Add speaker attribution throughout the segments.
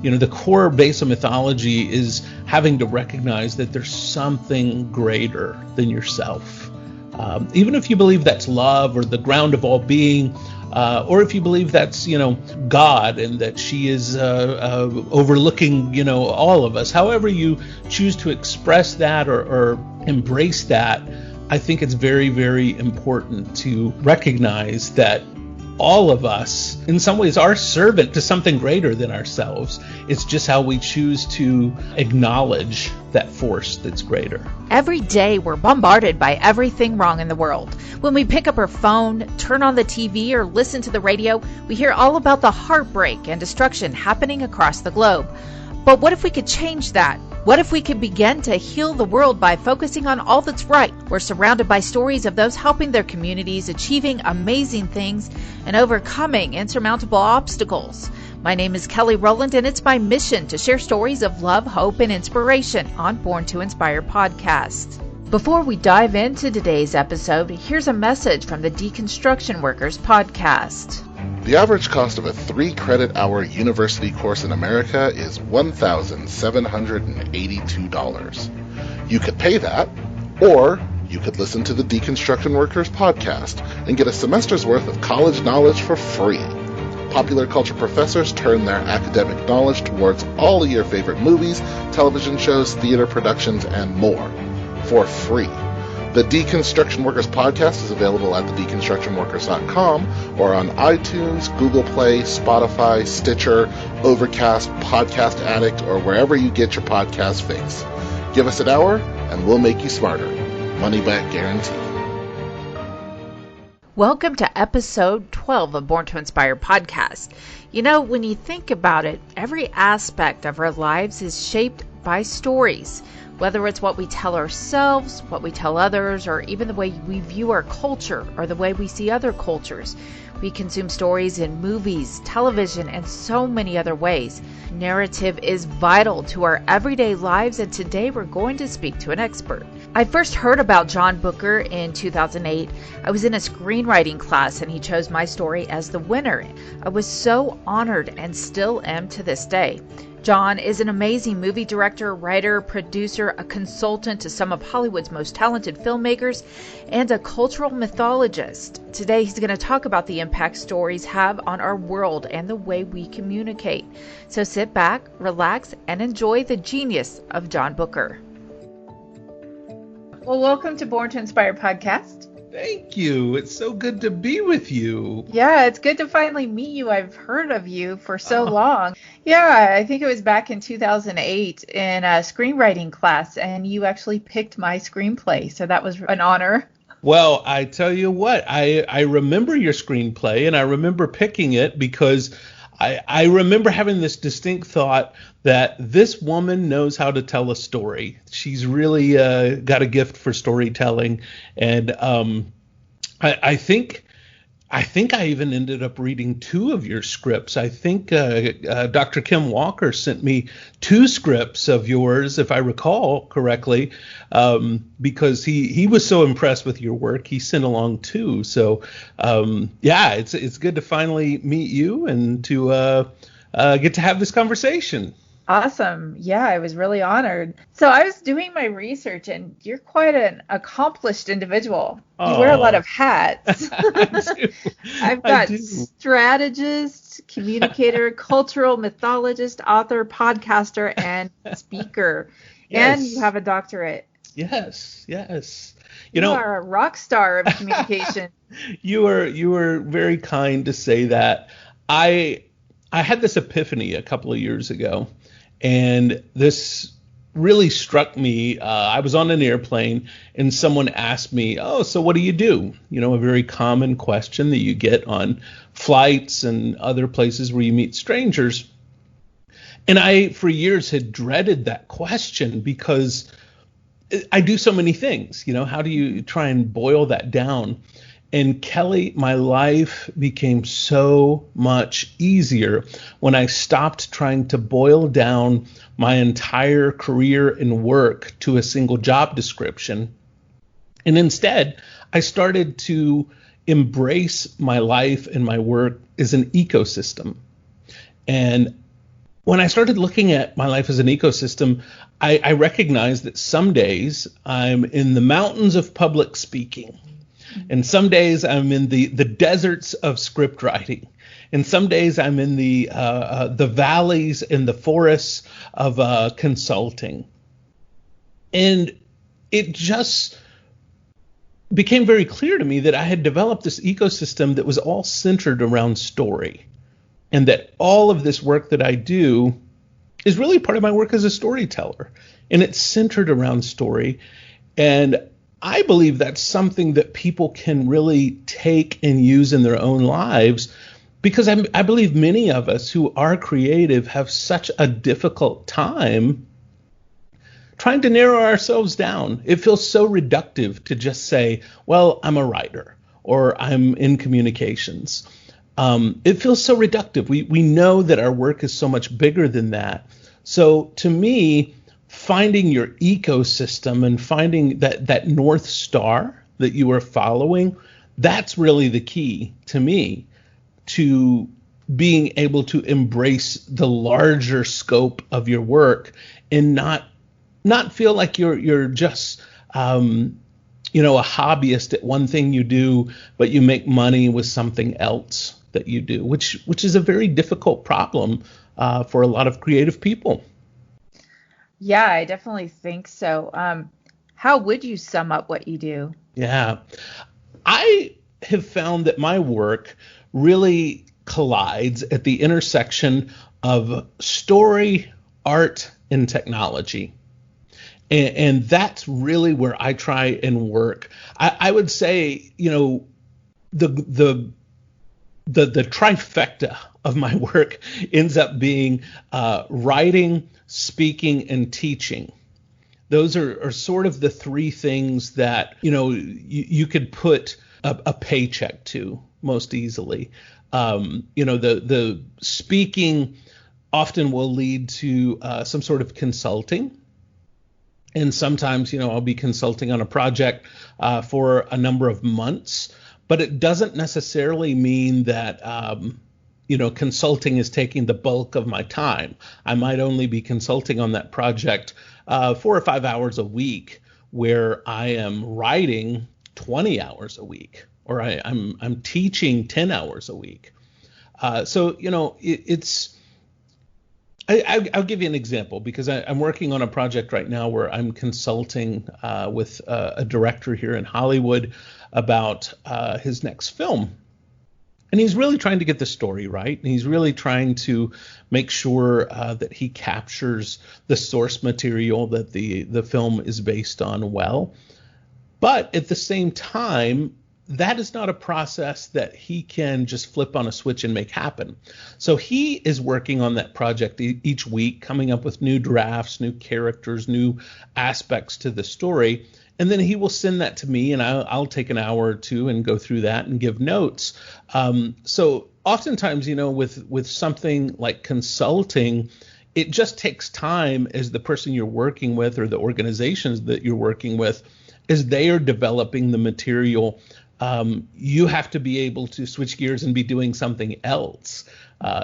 Speaker 1: The core base of mythology is having to recognize that there's something greater than yourself. Even if you believe that's love or the ground of all being, or if you believe that's, God and that she is overlooking, all of us, however you choose to express that or embrace that, I think it's very, very important to recognize that all of us, in some ways, are servant to something greater than ourselves. It's just how we choose to acknowledge that force that's greater.
Speaker 2: Every day we're bombarded by everything wrong in the world. When we pick up our phone, turn on the TV, or listen to the radio, we hear all about the heartbreak and destruction happening across the globe. But what if we could change that? What if we could begin to heal the world by focusing on all that's right? We're surrounded by stories of those helping their communities, achieving amazing things, and overcoming insurmountable obstacles. My name is Kelly Rowland, and it's my mission to share stories of love, hope, and inspiration on Born to Inspire podcast. Before we dive into today's episode, here's a message from the Deconstruction Workers podcast.
Speaker 3: The average cost of a 3-credit hour university course in America is $1,782. You could pay that, or you could listen to the Deconstruction Workers podcast and get a semester's worth of college knowledge for free. Popular culture professors turn their academic knowledge towards all of your favorite movies, television shows, theater productions, and more for free. The Deconstruction Workers podcast is available at thedeconstructionworkers.com or on iTunes, Google Play, Spotify, Stitcher, Overcast, Podcast Addict, or wherever you get your podcast fix. Give us an hour and we'll make you smarter. Money back guarantee.
Speaker 2: Welcome to episode 12 of Born to Inspire podcast. When you think about it, every aspect of our lives is shaped by stories. Whether it's what we tell ourselves, what we tell others, or even the way we view our culture or the way we see other cultures. We consume stories in movies, television, and so many other ways. Narrative is vital to our everyday lives, and today we're going to speak to an expert. I first heard about John Bucher in 2008. I was in a screenwriting class and he chose my story as the winner. I was so honored and still am to this day. John is an amazing movie director, writer, producer, a consultant to some of Hollywood's most talented filmmakers, and a cultural mythologist. Today he's going to talk about the impact stories have on our world and the way we communicate. So sit back, relax, and enjoy the genius of John Bucher. Well, welcome to Born to Inspire podcast.
Speaker 1: Thank you. It's so good to be with you.
Speaker 2: Yeah, it's good to finally meet you. I've heard of you for so long. Yeah, I think it was back in 2008 in a screenwriting class, and you actually picked my screenplay. So that was an honor.
Speaker 1: Well, I tell you what, I remember your screenplay, and I remember picking it because I remember having this distinct thought that this woman knows how to tell a story. She's really got a gift for storytelling, and I think I even ended up reading 2 of your scripts. I think Dr. Kim Walker sent me 2 scripts of yours, if I recall correctly, because he was so impressed with your work. He sent along 2. So it's good to finally meet you and to get to have this conversation.
Speaker 2: Awesome. Yeah, I was really honored. So I was doing my research, and you're quite an accomplished individual. You wear a lot of hats. I've got strategist, communicator, cultural mythologist, author, podcaster, and speaker. Yes. And you have a doctorate.
Speaker 1: Yes.
Speaker 2: You are a rock star of communication.
Speaker 1: You were very kind to say that. I had this epiphany a couple of years ago. And this really struck me. I was on an airplane and someone asked me, so what do you do? A very common question that you get on flights and other places where you meet strangers. And I, for years, had dreaded that question because I do so many things. How do you try and boil that down? And Kelly, my life became so much easier when I stopped trying to boil down my entire career and work to a single job description. And instead, I started to embrace my life and my work as an ecosystem. And when I started looking at my life as an ecosystem, I recognized that some days I'm in the mountains of public speaking, and some days I'm in the deserts of script writing, and some days I'm in the valleys and the forests of consulting. And it just became very clear to me that I had developed this ecosystem that was all centered around story, and that all of this work that I do is really part of my work as a storyteller, and it's centered around story. And I believe that's something that people can really take and use in their own lives, because I believe many of us who are creative have such a difficult time trying to narrow ourselves down. It feels so reductive to just say, well, I'm a writer or I'm in communications. It feels so reductive. We know that our work is so much bigger than that. So to me, finding your ecosystem and finding that North Star that you are following, that's really the key to me to being able to embrace the larger scope of your work and not feel like you're just a hobbyist at one thing you do, but you make money with something else that you do, which is a very difficult problem for a lot of creative people.
Speaker 2: Yeah, I definitely think so. How would you sum up what you do?
Speaker 1: Yeah, I have found that my work really collides at the intersection of story, art, and technology. And that's really where I try and work. I would say, the trifecta of my work ends up being writing, speaking, and teaching. Those are sort of the three things that, you could put a paycheck to most easily. The speaking often will lead to some sort of consulting. And sometimes, I'll be consulting on a project for a number of months, but it doesn't necessarily mean that, consulting is taking the bulk of my time. I might only be consulting on that project 4 or 5 hours a week, where I am writing 20 hours a week, or I'm teaching 10 hours a week. I'll give you an example, because I'm working on a project right now where I'm consulting with a director here in Hollywood about his next film. And he's really trying to get the story right. And he's really trying to make sure that he captures the source material that the film is based on well. But at the same time, that is not a process that he can just flip on a switch and make happen. So he is working on that project each week, coming up with new drafts, new characters, new aspects to the story. And then he will send that to me, and I'll take an hour or two and go through that and give notes. So oftentimes, with something like consulting, it just takes time as the person you're working with or the organizations that you're working with, as they are developing the material. You have to be able to switch gears and be doing something else.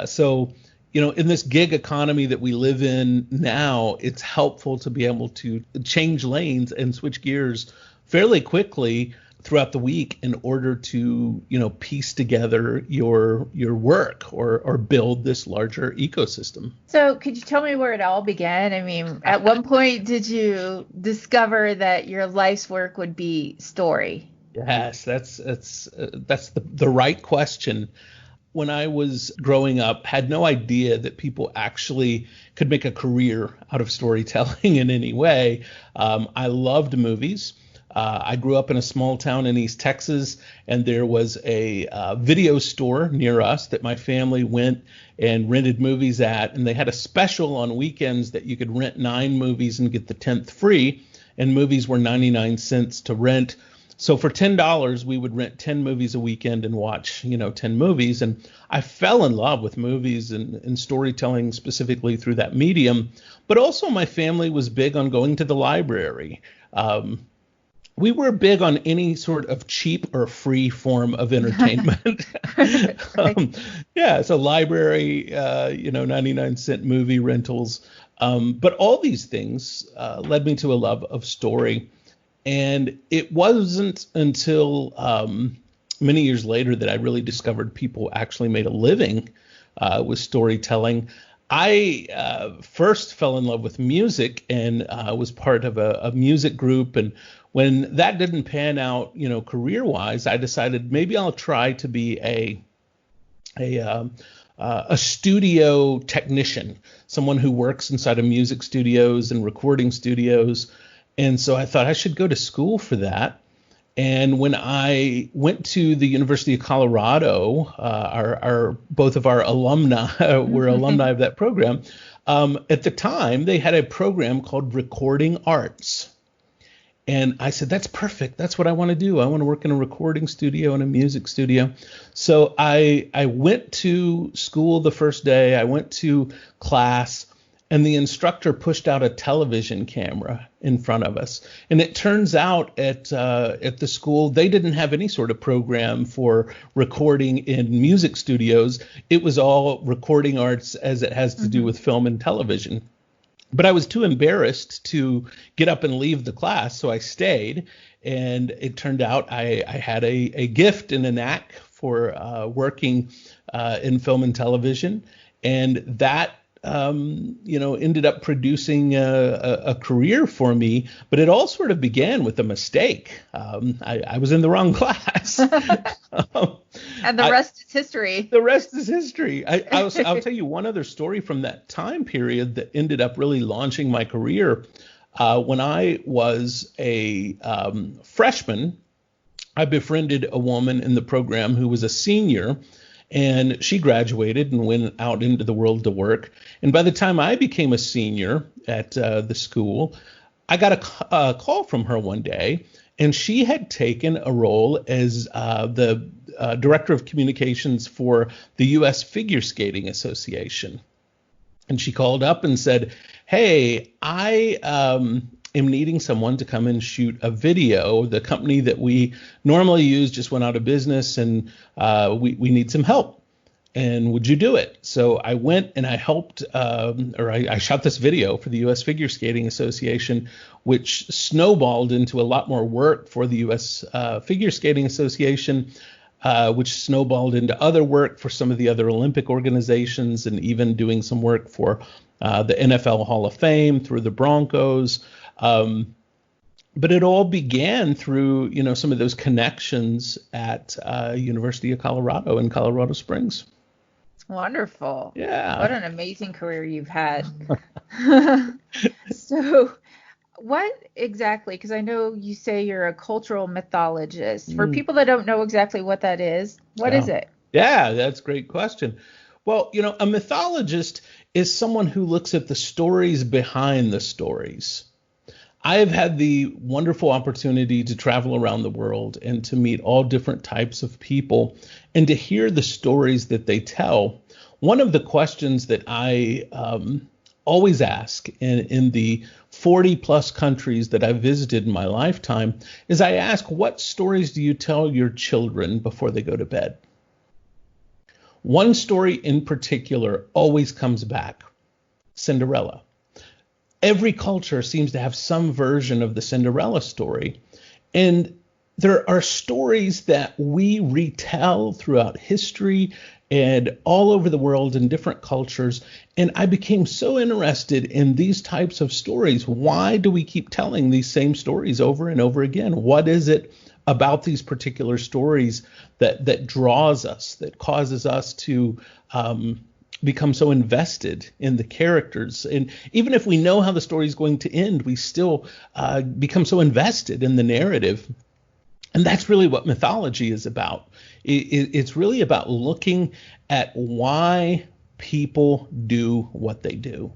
Speaker 1: So in this gig economy that we live in now, it's helpful to be able to change lanes and switch gears fairly quickly throughout the week in order to, piece together your work or build this larger ecosystem.
Speaker 2: So could you tell me where it all began? I mean, at one point, did you discover that your life's work would be story?
Speaker 1: Yes, that's the right question. When I was growing up, had no idea that people actually could make a career out of storytelling in any way. I loved movies. I grew up in a small town in East Texas, and there was a video store near us that my family went and rented movies at. And they had a special on weekends that you could rent 9 movies and get the 10th free. And movies were 99 cents to rent. So for $10, we would rent 10 movies a weekend and watch, 10 movies. And I fell in love with movies and storytelling specifically through that medium. But also my family was big on going to the library. we were big on any sort of cheap or free form of entertainment. So library, 99-cent movie rentals. But all these things led me to a love of story. And it wasn't until many years later that I really discovered people actually made a living with storytelling. I first fell in love with music and was part of a music group. And when that didn't pan out, career-wise, I decided maybe I'll try to be a studio technician, someone who works inside of music studios and recording studios. And so I thought I should go to school for that. And when I went to the University of Colorado, both of our alumni were alumni of that program. At the time, they had a program called Recording Arts. And I said, that's perfect. That's what I want to do. I want to work in a recording studio and a music studio. So I went to school the first day. I went to class, and the instructor pushed out a television camera in front of us. And it turns out at the school, they didn't have any sort of program for recording in music studios. It was all recording arts as it has to do with film and television. But I was too embarrassed to get up and leave the class, so I stayed. And it turned out I had a gift and a knack for working in film and television. And that ended up producing a career for me, but it all sort of began with a mistake. I was in the wrong class.
Speaker 2: And the rest is history.
Speaker 1: The rest is history. I'll tell you one other story from that time period that ended up really launching my career. When I was a freshman, I befriended a woman in the program who was a senior. And she graduated and went out into the world to work. And by the time I became a senior at the school, I got a call from her one day, and she had taken a role as the director of communications for the U.S. Figure Skating Association. And she called up and said, hey, I am needing someone to come and shoot a video. The company that we normally use just went out of business, and we need some help. And would you do it? So I went and I helped, I shot this video for the U.S. Figure Skating Association, which snowballed into a lot more work for the U.S. Figure Skating Association, which snowballed into other work for some of the other Olympic organizations, and even doing some work for the NFL Hall of Fame through the Broncos. But it all began through, some of those connections at University of Colorado in Colorado Springs.
Speaker 2: Wonderful.
Speaker 1: Yeah.
Speaker 2: What an amazing career you've had. So what exactly, because I know you say you're a cultural mythologist. For people that don't know exactly what that is, what is it?
Speaker 1: Yeah, that's a great question. Well, a mythologist is someone who looks at the stories behind the stories. I've had the wonderful opportunity to travel around the world and to meet all different types of people and to hear the stories that they tell. One of the questions that I always ask in the 40 plus countries that I've visited in my lifetime is I ask, what stories do you tell your children before they go to bed? One story in particular always comes back: Cinderella. Every culture seems to have some version of the Cinderella story. And there are stories that we retell throughout history and all over the world in different cultures. And I became so interested in these types of stories. Why do we keep telling these same stories over and over again? What is it about these particular stories that draws us, that causes us to become so invested in the characters? And even if we know how the story is going to end, we still become so invested in the narrative. And that's really what mythology is about. It's really about looking at why people do what they do.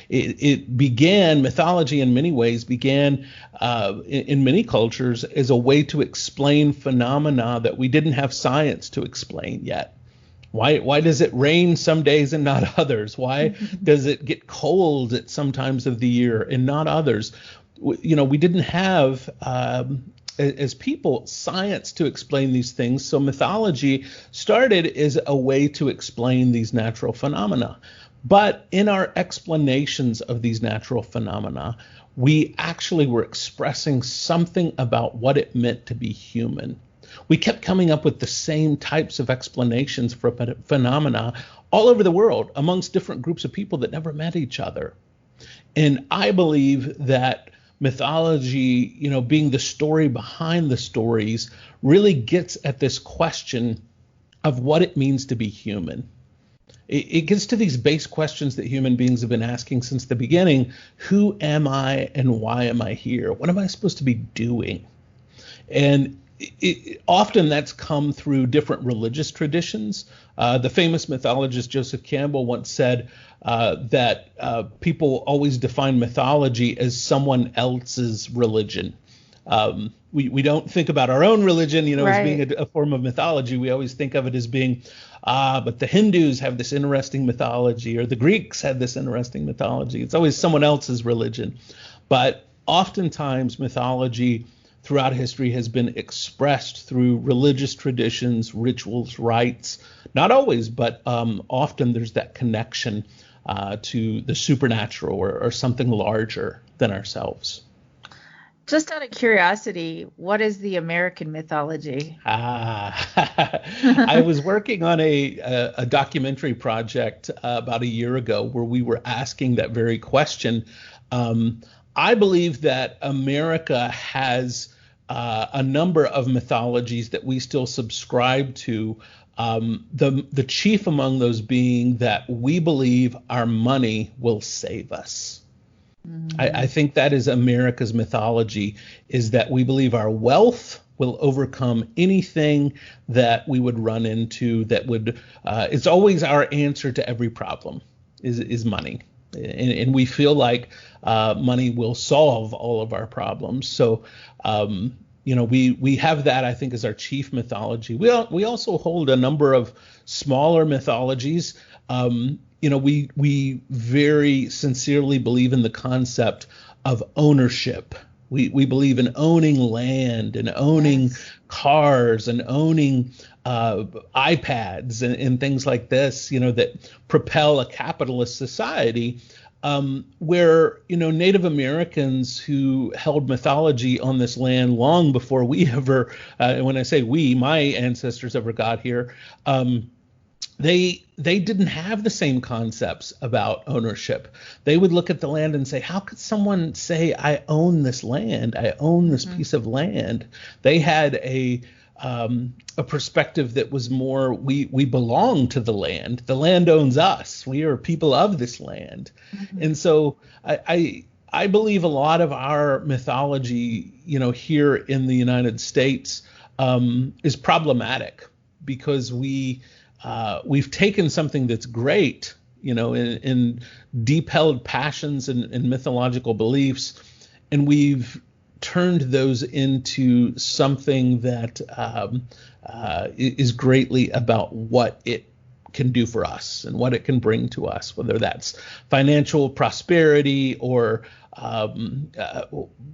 Speaker 1: Mythology in many ways began in many cultures as a way to explain phenomena that we didn't have science to explain yet. Why does it rain some days and not others? Why does it get cold at some times of the year and not others? We didn't have as people science to explain these things. So mythology started as a way to explain these natural phenomena. But in our explanations of these natural phenomena, we actually were expressing something about what it meant to be human. We kept coming up with the same types of explanations for phenomena all over the world amongst different groups of people that never met each other. And I believe that mythology, being the story behind the stories, really gets at this question of what it means to be human. It gets to these base questions that human beings have been asking since the beginning. Who am I and why am I here? What am I supposed to be doing? And often that's come through different religious traditions. The famous mythologist Joseph Campbell once said that people always define mythology as someone else's religion. We don't think about our own religion, as being a form of mythology. We always think of it as being, but the Hindus have this interesting mythology, or the Greeks had this interesting mythology. It's always someone else's religion. But oftentimes mythology throughout history has been expressed through religious traditions, rituals, rites. Not always, but often there's that connection to the supernatural or something larger than ourselves.
Speaker 2: Just out of curiosity, what is the American mythology?
Speaker 1: I was working on a documentary project about a year ago where we were asking that very question. I believe that America has a number of mythologies that we still subscribe to. The chief among those being that we believe our money will save us. I think that is America's mythology, is that we believe our wealth will overcome anything that we would run into that would, it's always our answer to every problem is money. And we feel like money will solve all of our problems. So, we have that, I think, as our chief mythology. We also hold a number of smaller mythologies. We very sincerely believe in the concept of ownership. We believe in owning land and owning cars and owning iPads and things like this, that propel a capitalist society, where, Native Americans who held mythology on this land long before we ever, when I say we, my ancestors ever got here, they didn't have the same concepts about ownership. They would look at the land and say, how could someone say, I own this land? I own this piece of land. They had a perspective that was more, we belong to the land. The land owns us. We are people of this land. And so I believe a lot of our mythology, here in the United States, is problematic because we've taken something that's great, in deep-held passions and mythological beliefs, and we've turned those into something that is greatly about what it can do for us and what it can bring to us, whether that's financial prosperity or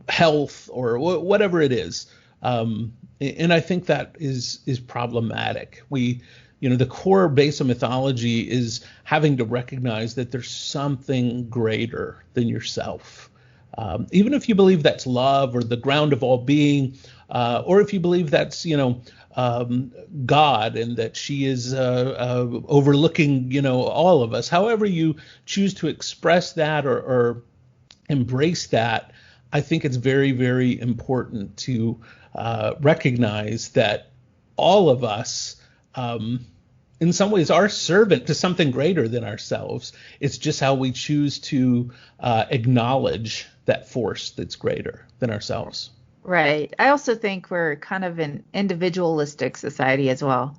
Speaker 1: health or whatever it is. And I think that is problematic. The core base of mythology is having to recognize that there's something greater than yourself. Even if you believe that's love or the ground of all being, or if you believe that's, God and that she is overlooking, all of us, however you choose to express that or embrace that, I think it's very, very important to recognize that all of us, in some ways, are servant to something greater than ourselves. It's just how we choose to acknowledge that force that's greater than ourselves.
Speaker 2: Right. I also think we're kind of an individualistic society as well.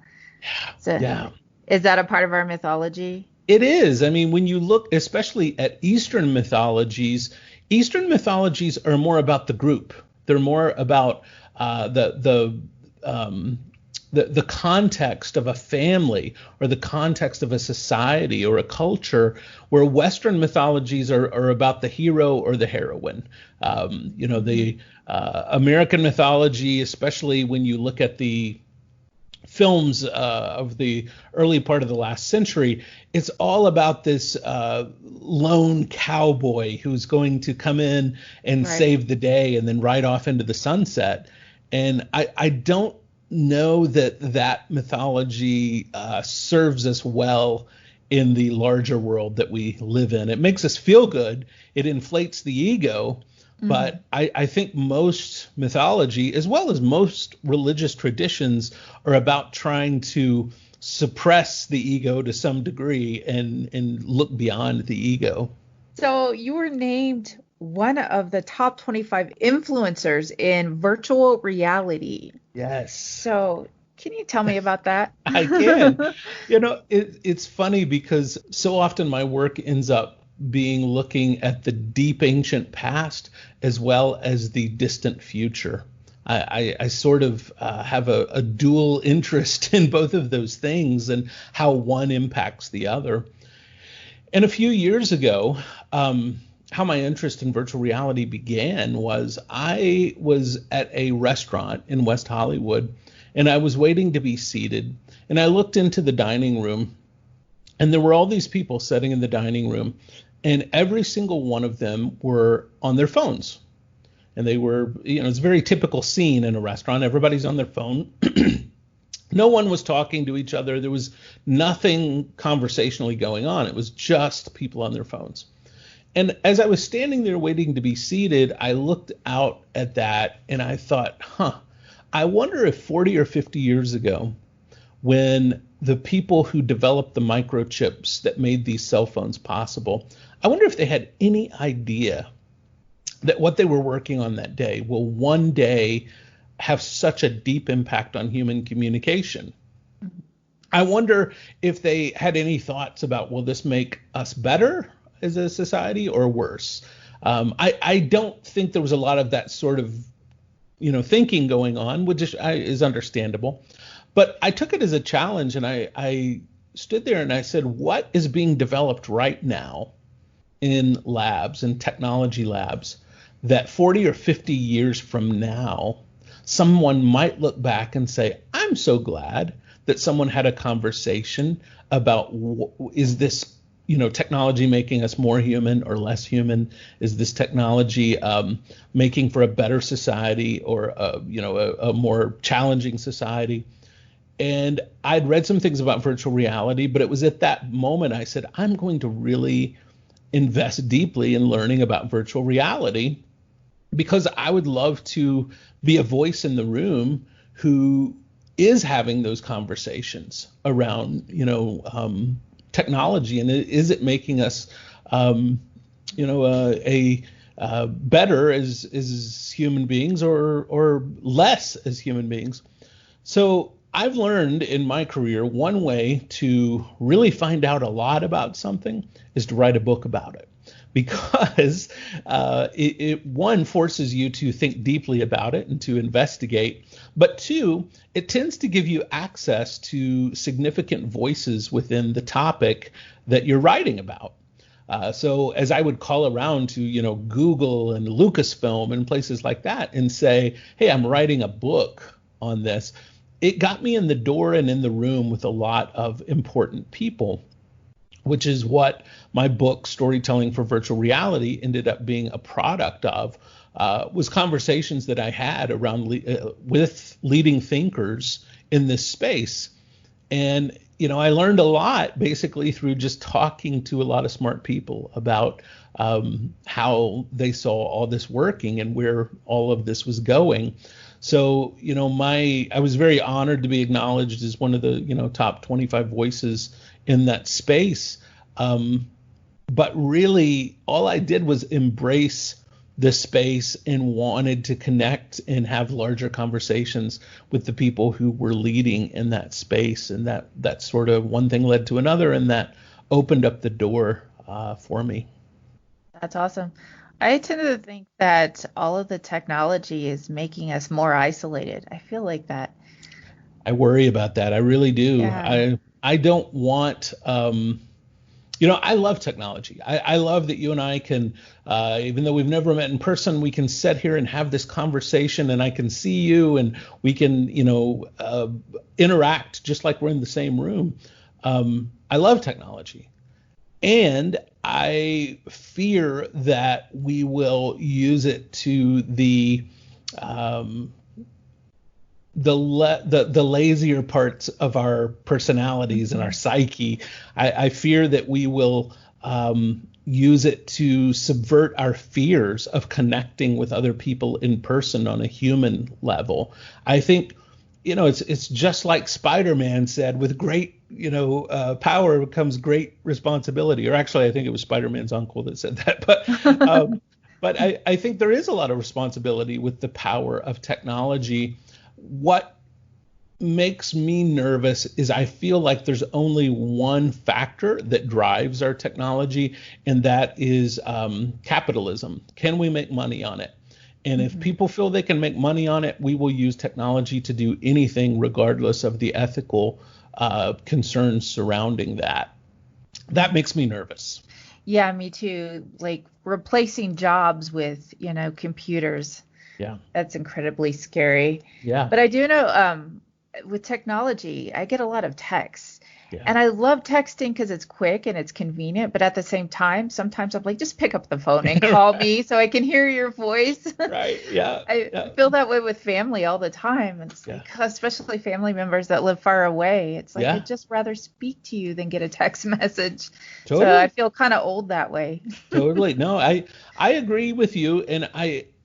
Speaker 2: So is that a part of our mythology?
Speaker 1: It is. I mean, when you look especially at Eastern mythologies are more about the group. They're more about the context of a family or the context of a society or a culture, where Western mythologies are about the hero or the heroine. The American mythology, especially when you look at the films of the early part of the last century, it's all about this lone cowboy who's going to come in and save the day and then ride off into the sunset. And I don't know that mythology serves us well in the larger world that we live in. It makes us feel good. It inflates the ego. But I think most mythology, as well as most religious traditions, are about trying to suppress the ego to some degree and look beyond the ego.
Speaker 2: So you were named one of the top 25 influencers in virtual reality.
Speaker 1: Yes.
Speaker 2: So can you tell me about that?
Speaker 1: I can. It's funny because so often my work ends up being looking at the deep ancient past as well as the distant future. I sort of have a dual interest in both of those things and how one impacts the other. And a few years ago, how my interest in virtual reality began was I was at a restaurant in West Hollywood, and I was waiting to be seated, and I looked into the dining room, and there were all these people sitting in the dining room, and every single one of them were on their phones. And they were, it's a very typical scene in a restaurant. Everybody's on their phone. No one was talking to each other. There was nothing conversationally going on. It was just people on their phones. And as I was standing there waiting to be seated, I looked out at that and I thought, I wonder if 40 or 50 years ago, when the people who developed the microchips that made these cell phones possible, I wonder if they had any idea that what they were working on that day will one day have such a deep impact on human communication. I wonder if they had any thoughts about, will this make us better as a society or worse? I don't think there was a lot of that sort of, thinking going on, which is understandable. But I took it as a challenge, and I stood there and I said, what is being developed right now in labs and technology labs that 40 or 50 years from now, someone might look back and say, I'm so glad that someone had a conversation about, is this technology making us more human or less human? Is this technology making for a better society or a more challenging society? And I'd read some things about virtual reality, but it was at that moment I said, I'm going to really invest deeply in learning about virtual reality, because I would love to be a voice in the room who is having those conversations around, technology, and is it making us, better as human beings or less as human beings. So I've learned in my career, one way to really find out a lot about something is to write a book about it, because it one, forces you to think deeply about it and to investigate, but two, it tends to give you access to significant voices within the topic that you're writing about. So as I would call around to, Google and Lucasfilm and places like that and say, hey, I'm writing a book on this, it got me in the door and in the room with a lot of important people, which is what my book, Storytelling for Virtual Reality, ended up being a product of, was conversations that I had around with leading thinkers in this space. And, I learned a lot basically through just talking to a lot of smart people about how they saw all this working and where all of this was going. So, I was very honored to be acknowledged as one of the, top 25 voices in that space. But really, all I did was embrace the space and wanted to connect and have larger conversations with the people who were leading in that space. And that sort of one thing led to another, and that opened up the door for me.
Speaker 2: That's awesome. I tend to think that all of the technology is making us more isolated. I feel like that.
Speaker 1: I worry about that. I really do.
Speaker 2: Yeah.
Speaker 1: I don't want, I love technology. I love that you and I can, even though we've never met in person, we can sit here and have this conversation, and I can see you, and we can, interact just like we're in the same room. I love technology, and I fear that we will use it to the lazier parts of our personalities and our psyche. I fear that we will use it to subvert our fears of connecting with other people in person on a human level. I think, it's just like Spider-Man said, with great, power comes great responsibility. Or actually, I think it was Spider-Man's uncle that said that. But I think there is a lot of responsibility with the power of technology. What makes me nervous is I feel like there's only one factor that drives our technology, and that is capitalism. Can we make money on it? And if people feel they can make money on it, we will use technology to do anything, regardless of the ethical concerns surrounding that. That makes me nervous.
Speaker 2: Yeah, me too. Like replacing jobs with, computers.
Speaker 1: Yeah.
Speaker 2: That's incredibly scary.
Speaker 1: Yeah.
Speaker 2: But I do know with technology, I get a lot of texts.
Speaker 1: Yeah.
Speaker 2: And I love texting because it's quick and it's convenient. But at the same time, sometimes I'm like, just pick up the phone and call me so I can hear your voice.
Speaker 1: Right. Yeah.
Speaker 2: I feel that way with family all the time. It's like, especially family members that live far away. It's like, I'd just rather speak to you than get a text message. Totally. So I feel kind of old that way.
Speaker 1: Totally. No, I agree with you. And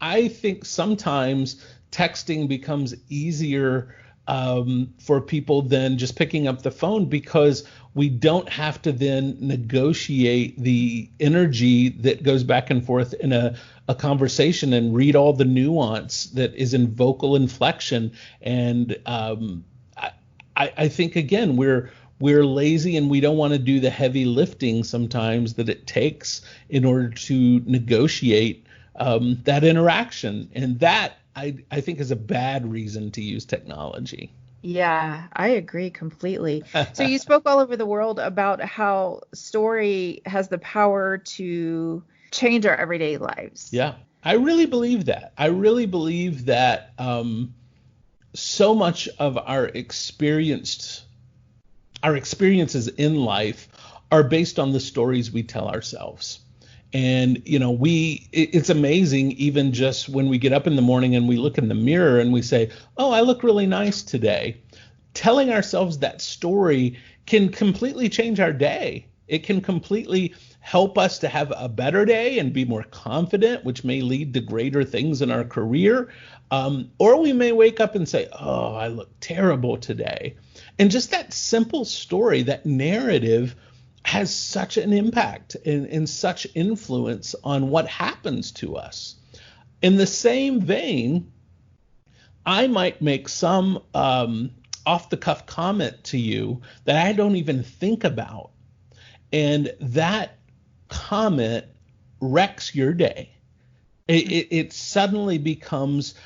Speaker 1: I think sometimes texting becomes easier for people than just picking up the phone, because we don't have to then negotiate the energy that goes back and forth in a conversation and read all the nuance that is in vocal inflection. And I think, again, we're lazy, and we don't want to do the heavy lifting sometimes that it takes in order to negotiate that interaction. And that, I think, is a bad reason to use technology.
Speaker 2: Yeah, I agree completely. So you spoke all over the world about how story has the power to change our everyday lives.
Speaker 1: Yeah, I really believe that. I really believe that so much of our experiences in life are based on the stories we tell ourselves. And, it's amazing, even just when we get up in the morning and we look in the mirror and we say, oh, I look really nice today. Telling ourselves that story can completely change our day. It can completely help us to have a better day and be more confident, which may lead to greater things in our career. Or we may wake up and say, oh, I look terrible today. And just that simple story, that narrative, has such an impact and such influence on what happens to us. In the same vein, I might make some off-the-cuff comment to you that I don't even think about, and that comment wrecks your day. It suddenly becomes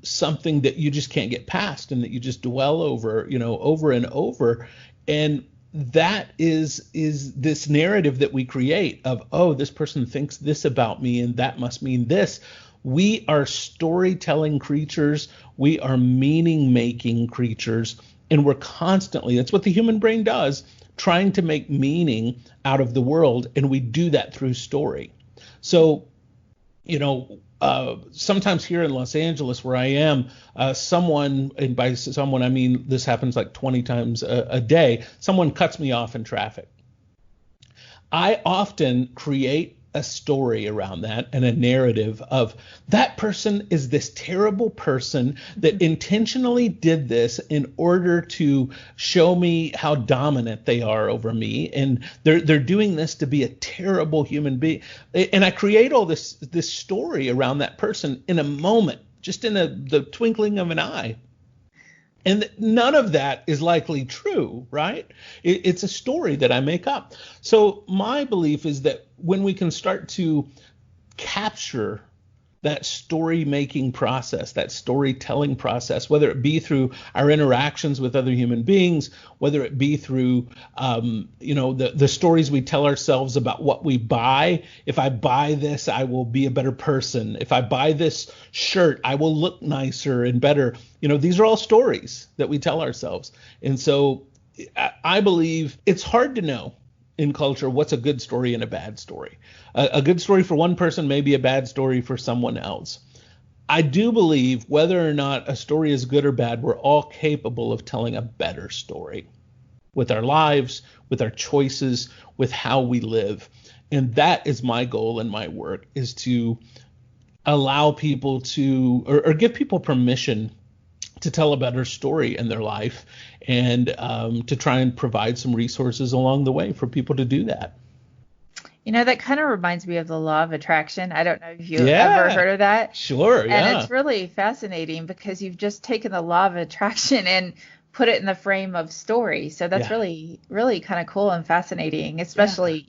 Speaker 1: something that you just can't get past, and that you just dwell over, over and over. And that is this narrative that we create of, oh, this person thinks this about me, and that must mean this. We are storytelling creatures. We are meaning-making creatures, and we're constantly, that's what the human brain does, trying to make meaning out of the world, and we do that through story. So, sometimes here in Los Angeles, where I am, someone, and by someone I mean this happens like 20 times a day, someone cuts me off in traffic. I often create a story around that and a narrative of that person is this terrible person that intentionally did this in order to show me how dominant they are over me, and they're doing this to be a terrible human being. And I create all this story around that person in a moment, just in the twinkling of an eye. And none of that is likely true, right? It's a story that I make up. So my belief is that when we can start to capture that story making process, that storytelling process, whether it be through our interactions with other human beings, whether it be through, the stories we tell ourselves about what we buy. If I buy this, I will be a better person. If I buy this shirt, I will look nicer and better. These are all stories that we tell ourselves. And so I believe it's hard to know in culture what's a good story and a bad story. A good story for one person may be a bad story for someone else. I do believe whether or not a story is good or bad, we're all capable of telling a better story with our lives, with our choices, with how we live. And that is my goal in my work, is to allow people to, or give people permission to tell a better story in their life, and to try and provide some resources along the way for people to do that.
Speaker 2: That kind of reminds me of the law of attraction. I don't know if you've ever heard of that.
Speaker 1: Sure, yeah.
Speaker 2: And it's really fascinating because you've just taken the law of attraction and put it in the frame of story. So that's really, really kind of cool and fascinating, especially,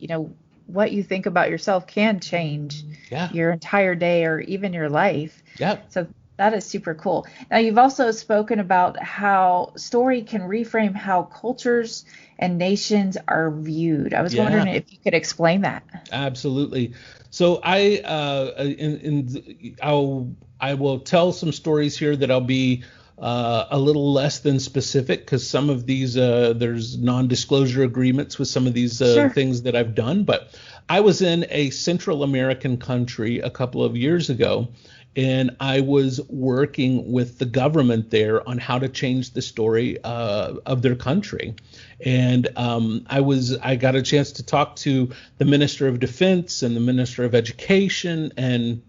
Speaker 2: what you think about yourself can change your entire day or even your life.
Speaker 1: Yeah.
Speaker 2: So that is super cool. Now, you've also spoken about how story can reframe how cultures and nations are viewed. I was wondering if you could explain that.
Speaker 1: Absolutely. So I will tell some stories here that I'll be a little less than specific, because some of these there's non-disclosure agreements with some of these things that I've done. But I was in a Central American country a couple of years ago, and I was working with the government there on how to change the story of their country. And I got a chance to talk to the Minister of Defense and the Minister of Education, and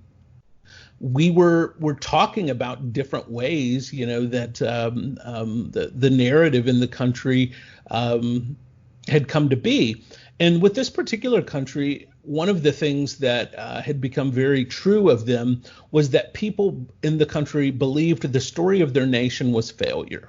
Speaker 1: we were talking about different ways, that the narrative in the country had come to be. And with this particular country, one of the things that had become very true of them was that people in the country believed the story of their nation was failure.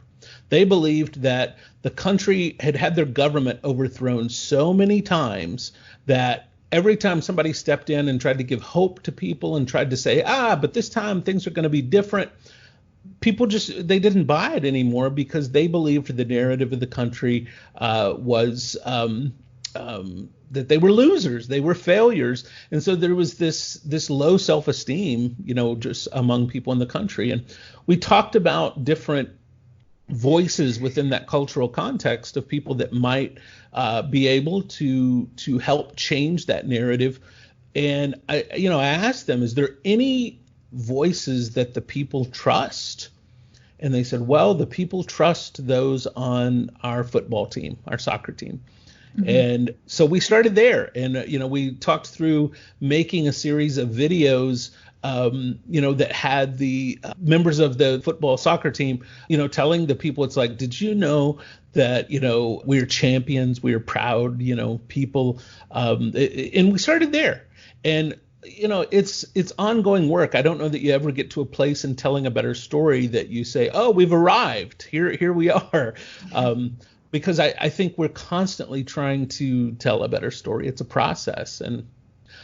Speaker 1: They believed that the country had had their government overthrown so many times that every time somebody stepped in and tried to give hope to people and tried to say, but this time things are going to be different, people they didn't buy it anymore, because they believed the narrative of the country was that they were losers, they were failures. And so there was this low self-esteem, just among people in the country. And we talked about different voices within that cultural context of people that might be able to help change that narrative. And I asked them, is there any voices that the people trust? And they said, well, the people trust those on our football team, our soccer team. Mm-hmm. And so we started there, and we talked through making a series of videos that had the members of the football soccer team, telling the people, it's like, did you know that, we're champions, we're proud, people. And we started there. And, it's ongoing work. I don't know that you ever get to a place in telling a better story that you say, oh, we've arrived. Here we are. Because I think we're constantly trying to tell a better story. It's a process. And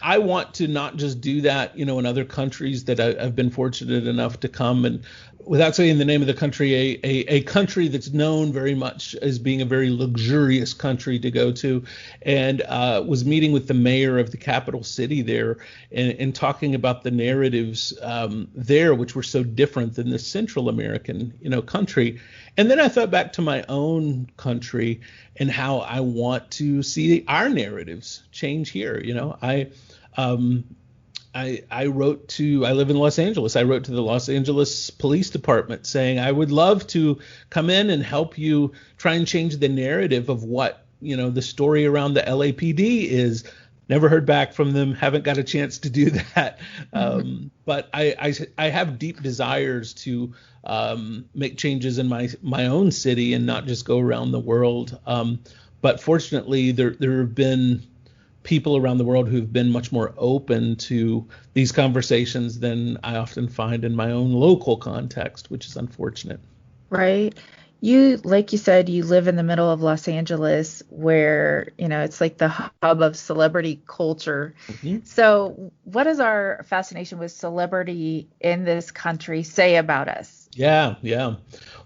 Speaker 1: I want to not just do that, in other countries that I've been fortunate enough to come, and without saying the name of the country, a country that's known very much as being a very luxurious country to go to, and was meeting with the mayor of the capital city there and talking about the narratives there, which were so different than the Central American, country. And then I thought back to my own country and how I want to see our narratives change here. I live in Los Angeles. I wrote to the Los Angeles Police Department saying I would love to come in and help you try and change the narrative of what, the story around the LAPD is. Never heard back from them. Haven't got a chance to do that. But I have deep desires to make changes in my own city and not just go around the world. But fortunately, there have been people around the world who've been much more open to these conversations than I often find in my own local context, which is unfortunate.
Speaker 2: Right. Like you said, you live in the middle of Los Angeles where, it's like the hub of celebrity culture.
Speaker 1: Mhm.
Speaker 2: So what does our fascination with celebrity in this country say about us?
Speaker 1: Yeah, yeah.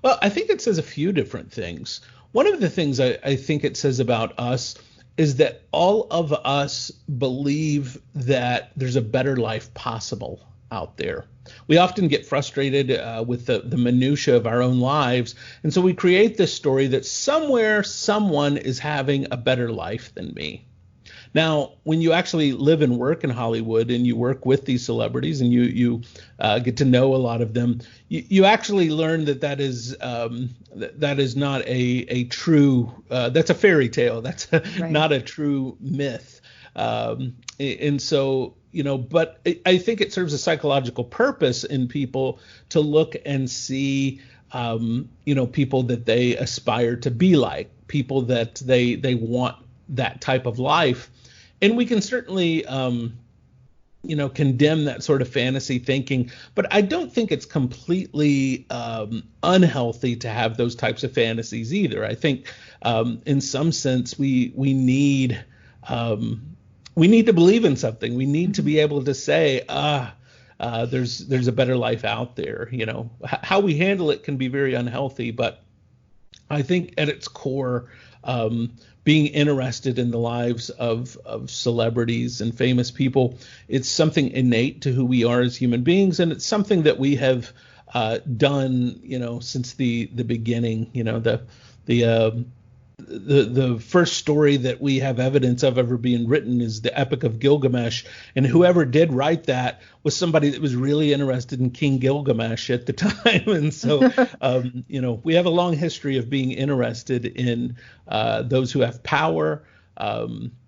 Speaker 1: Well, I think it says a few different things. One of the things I think it says about us is that all of us believe that there's a better life possible out there. We often get frustrated with the minutia of our own lives, and so we create this story that somewhere someone is having a better life than me. Now, when you actually live and work in Hollywood and you work with these celebrities and you get to know a lot of them, you actually learn that is not a true that's a fairy tale. That's
Speaker 2: Right.
Speaker 1: not a true myth. And so, but I think it serves a psychological purpose in people to look and see, people that they aspire to be like, people that they want that type of life. And we can certainly, condemn that sort of fantasy thinking, but I don't think it's completely unhealthy to have those types of fantasies either. I think, in some sense, we need to believe in something. We need to be able to say, there's a better life out there. How we handle it can be very unhealthy, but I think at its core, being interested in the lives of celebrities and famous people, it's something innate to who we are as human beings, and it's something that we have done, since the beginning. The first story that we have evidence of ever being written is the Epic of Gilgamesh, and whoever did write that was somebody that was really interested in King Gilgamesh at the time. And so, we have a long history of being interested in those who have power,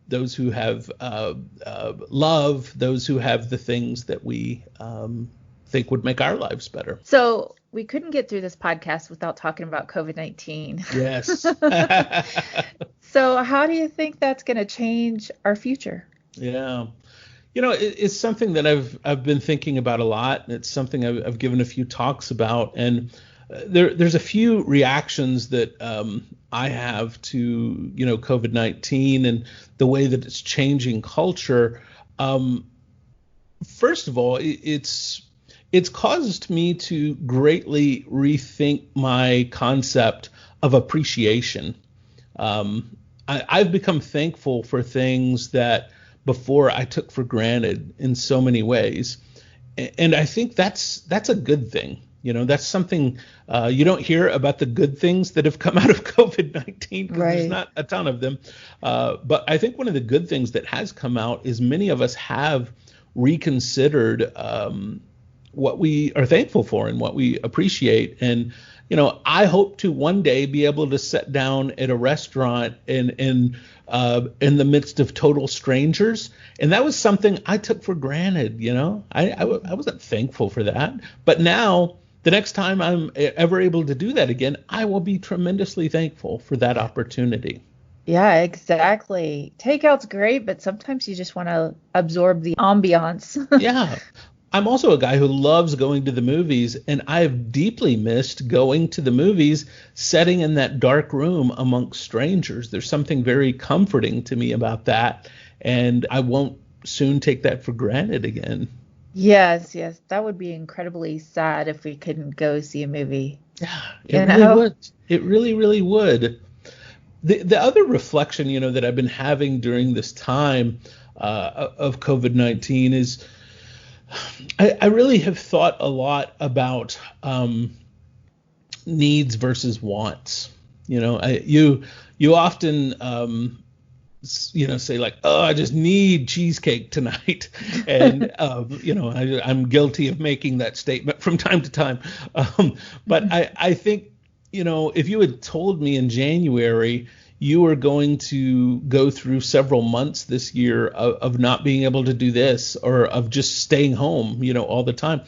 Speaker 1: those who have love, those who have the things that we think would make our lives better.
Speaker 2: So we couldn't get through this podcast without talking about COVID-19.
Speaker 1: Yes.
Speaker 2: So how do you think that's going to change our future?
Speaker 1: Yeah. It's something that I've been thinking about a lot, and it's something I've given a few talks about. And there's a few reactions that I have to, COVID-19 and the way that it's changing culture. First of all, it's caused me to greatly rethink my concept of appreciation. I've become thankful for things that before I took for granted in so many ways. And I think that's a good thing. That's something you don't hear about, the good things that have come out of COVID-19, because
Speaker 2: Right.
Speaker 1: there's not a ton of them. But I think one of the good things that has come out is many of us have reconsidered what we are thankful for and what we appreciate. And, I hope to one day be able to sit down at a restaurant in the midst of total strangers. And that was something I took for granted. I wasn't thankful for that. But now, the next time I'm ever able to do that again, I will be tremendously thankful for that opportunity.
Speaker 2: Yeah, exactly. Takeout's great, but sometimes you just want to absorb the ambiance.
Speaker 1: Yeah. I'm also a guy who loves going to the movies, and I've deeply missed going to the movies, sitting in that dark room amongst strangers. There's something very comforting to me about that, and I won't soon take that for granted again.
Speaker 2: Yes, that would be incredibly sad if we couldn't go see a movie.
Speaker 1: Yeah, it really would. It really, really would. The other reflection, that I've been having during this time of COVID-19 is I really have thought a lot about needs versus wants. You often say like, oh, I just need cheesecake tonight, and I'm guilty of making that statement from time to time. But I think if you had told me in January you were going to go through several months this year of not being able to do this, or of just staying home, all the time,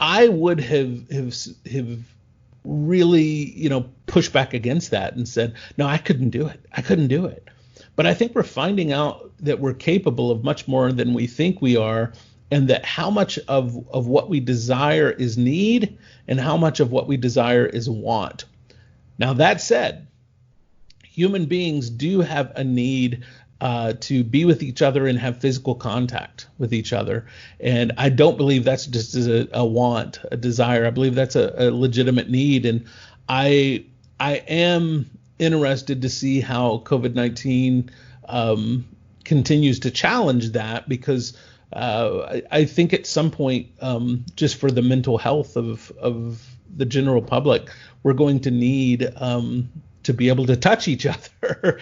Speaker 1: I would have really, pushed back against that and said, no, I couldn't do it. But I think we're finding out that we're capable of much more than we think we are, and that how much of what we desire is need and how much of what we desire is want. Now, that said, human beings do have a need to be with each other and have physical contact with each other. And I don't believe that's just a want, a desire. I believe that's a legitimate need. And I am interested to see how COVID-19 continues to challenge that, because I think at some point, just for the mental health of the general public, we're going to need to be able to touch each other.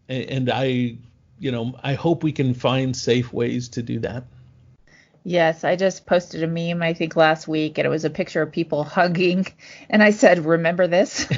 Speaker 1: And I hope we can find safe ways to do that.
Speaker 2: Yes, I just posted a meme, I think last week, and it was a picture of people hugging. And I said, remember this?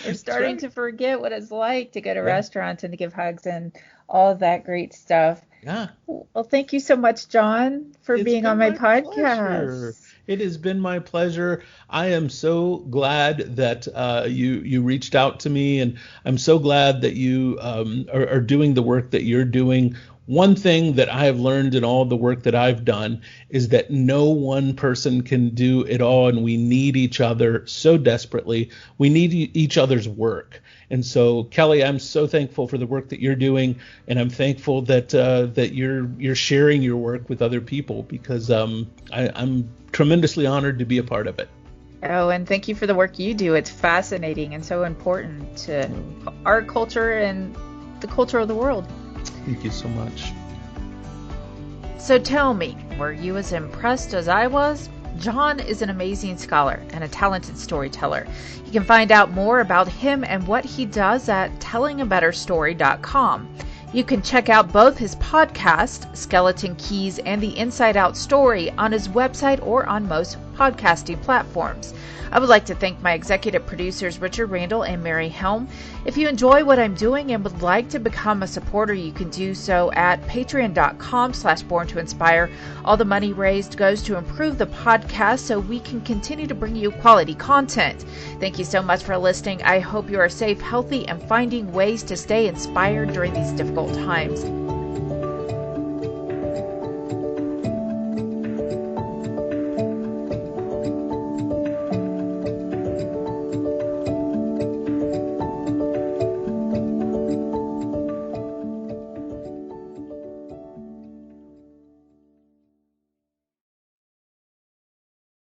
Speaker 2: We're starting to forget what it's like to go to restaurants and to give hugs and all of that great stuff.
Speaker 1: Yeah.
Speaker 2: Well, thank you so much, John, for being on my podcast.
Speaker 1: Pleasure. It has been my pleasure. I am so glad that you reached out to me, and I'm so glad that you are doing the work that you're doing. One thing that I have learned in all the work that I've done is that no one person can do it all, and we need each other so desperately. We need each other's work. And so, Kelly, I'm so thankful for the work that you're doing, and I'm thankful that that you're sharing your work with other people, because I'm tremendously honored to be a part of it.
Speaker 2: Oh, and thank you for the work you do. It's fascinating and so important to our culture and the culture of the world.
Speaker 1: Thank you so much.
Speaker 2: So tell me, were you as impressed as I was? John is an amazing scholar and a talented storyteller. You can find out more about him and what he does at tellingabetterstory.com. You can check out both his podcast, Skeleton Keys and the Inside Out Story, on his website or on most podcasting platforms. I would like to thank my executive producers, Richard Randall and Mary Helm. If you enjoy what I'm doing and would like to become a supporter, you can do so at patreon.com/born-to-inspire. All the money raised goes to improve the podcast so we can continue to bring you quality content. Thank you so much for listening. I hope you are safe, healthy, and finding ways to stay inspired during these difficult times.